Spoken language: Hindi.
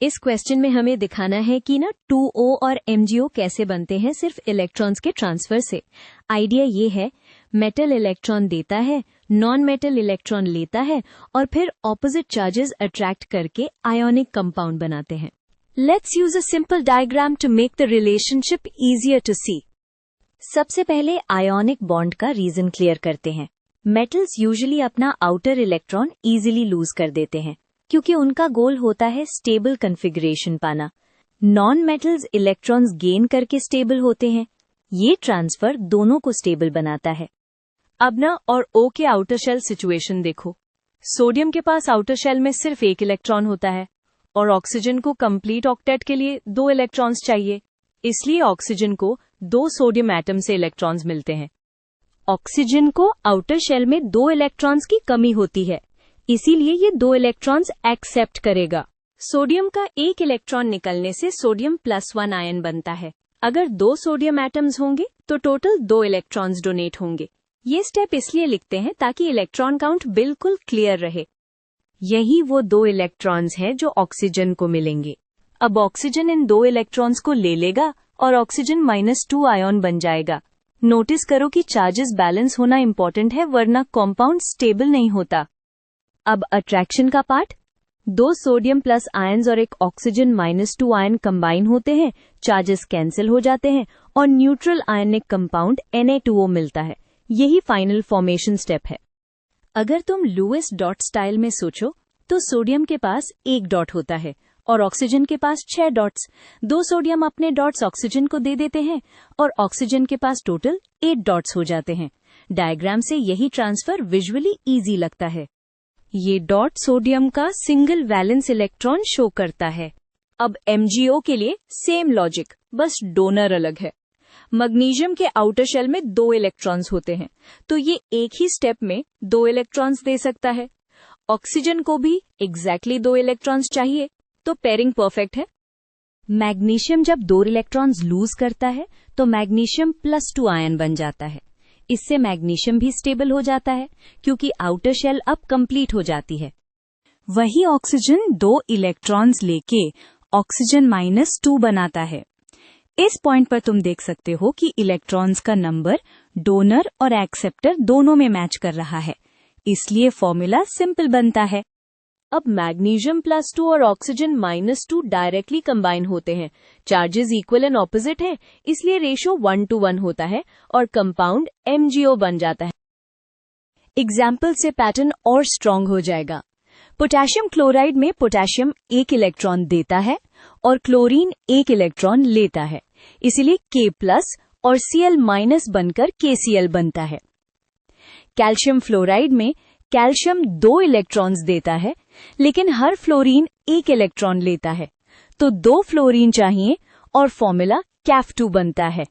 इस क्वेश्चन में हमें दिखाना है कि ना 2O और MgO कैसे बनते हैं सिर्फ इलेक्ट्रॉन्स के ट्रांसफर से। आइडिया ये है, मेटल इलेक्ट्रॉन देता है, नॉन मेटल इलेक्ट्रॉन लेता है और फिर ऑपोजिट चार्जेस अट्रैक्ट करके आयोनिक कंपाउंड बनाते हैं। Let's use a simple diagram to make the relationship easier to see. सबसे पहले आयोनिक बॉन्ड का रीजन क्लियर करते हैं। मेटल्स यूजुअली अपना आउटर इलेक्ट्रॉन इजीली लूज कर देते हैं क्योंकि उनका गोल होता है स्टेबल कॉन्फ़िगरेशन पाना। नॉन मेटल्स इलेक्ट्रॉन्स गेन करके स्टेबल होते हैं। ये ट्रांसफर दोनों को स्टेबल बनाता है। अब ना और O के आउटर शेल सिचुएशन देखो। सोडियम के पास आउटर शेल में सिर्फ एक इलेक्ट्रॉन होता है और ऑक्सीजन को कंप्लीट ऑक्टेट के लिए 2 इलेक्ट्रॉन्स चाहिए। इसलिए ऑक्सीजन को 2 सोडियम एटम से इलेक्ट्रॉन्स मिलते हैं। ऑक्सीजन को आउटर शेल में 2 इलेक्ट्रॉन्स की कमी होती है, इसीलिए ये 2 इलेक्ट्रॉन्स एक्सेप्ट करेगा। सोडियम का एक इलेक्ट्रॉन निकलने से सोडियम +1 आयन बनता है। अगर 2 सोडियम एटम्स होंगे तो टोटल 2 इलेक्ट्रॉन्स डोनेट होंगे। ये स्टेप इसलिए लिखते हैं ताकि इलेक्ट्रॉन काउंट बिल्कुल क्लियर रहे। यही वो 2 इलेक्ट्रॉन्स हैं जो ऑक्सीजन को मिलेंगे। अब ऑक्सीजन इन 2 इलेक्ट्रॉन्स को ले लेगा और ऑक्सीजन -2 आयन बन जाएगा। नोटिस करो कि चार्जेस बैलेंस होना इंपॉर्टेंट है, वरना कंपाउंड स्टेबल नहीं होता। अब अट्रैक्शन का पार्ट। 2 सोडियम प्लस आयन्स और एक ऑक्सीजन -2 आयन कंबाइन होते हैं, चार्जेस कैंसिल हो जाते हैं और न्यूट्रल आयनिक कंपाउंड Na2O मिलता है। यही फाइनल फॉर्मेशन स्टेप है। अगर तुम लुईस डॉट स्टाइल में सोचो तो सोडियम के पास 1 डॉट होता है और ऑक्सीजन के पास 6 डॉट्स। 2 सोडियम अपने डॉट्स ऑक्सीजन को दे देते हैं और ऑक्सीजन के पास टोटल 8 डॉट्स हो जाते हैं। डायग्राम से यही ट्रांसफर विजुअली इजी लगता है। ये डॉट सोडियम का सिंगल वैलेंस इलेक्ट्रॉन शो करता है। अब MgO के लिए सेम लॉजिक, बस डोनर अलग है। मैग्नीशियम के आउटर शेल में 2 इलेक्ट्रॉन्स होते हैं, तो ये एक ही स्टेप में 2 इलेक्ट्रॉन्स दे सकता है। ऑक्सीजन को भी एग्जैक्टली 2 इलेक्ट्रॉन्स चाहिए, तो पेयरिंग परफेक्ट है। मैग्नीशियम जब 2 इलेक्ट्रॉन्स लूज करता है तो मैग्नीशियम +2 आयन बन जाता है। इससे मैग्नीशियम भी स्टेबल हो जाता है क्योंकि आउटर शेल अब कंप्लीट हो जाती है। वही ऑक्सीजन 2 इलेक्ट्रॉन्स लेके ऑक्सीजन -2 बनाता है। इस पॉइंट पर तुम देख सकते हो कि इलेक्ट्रॉन्स का नंबर डोनर और एक्सेप्टर दोनों में मैच कर रहा है, इसलिए फॉर्मूला सिंपल बनता है। अब मैग्नीशियम +2 और ऑक्सीजन -2 डायरेक्टली कंबाइन होते हैं। चार्जेस इक्वल एंड ऑपोजिट हैं, इसलिए रेशियो 1:1 होता है और कंपाउंड MgO बन जाता है। एग्जाम्पल से पैटर्न और स्ट्रॉन्ग हो जाएगा। पोटेशियम क्लोराइड में पोटेशियम 1 इलेक्ट्रॉन देता है और क्लोरीन 1 इलेक्ट्रॉन लेता है, इसलिए K+ और Cl- बनकर KCl बनता है। कैल्शियम फ्लोराइड में कैल्शियम 2 इलेक्ट्रॉन्स देता है, लेकिन हर फ्लोरीन 1 इलेक्ट्रॉन लेता है, तो 2 फ्लोरीन चाहिए और फॉर्मूला CaF2 बनता है।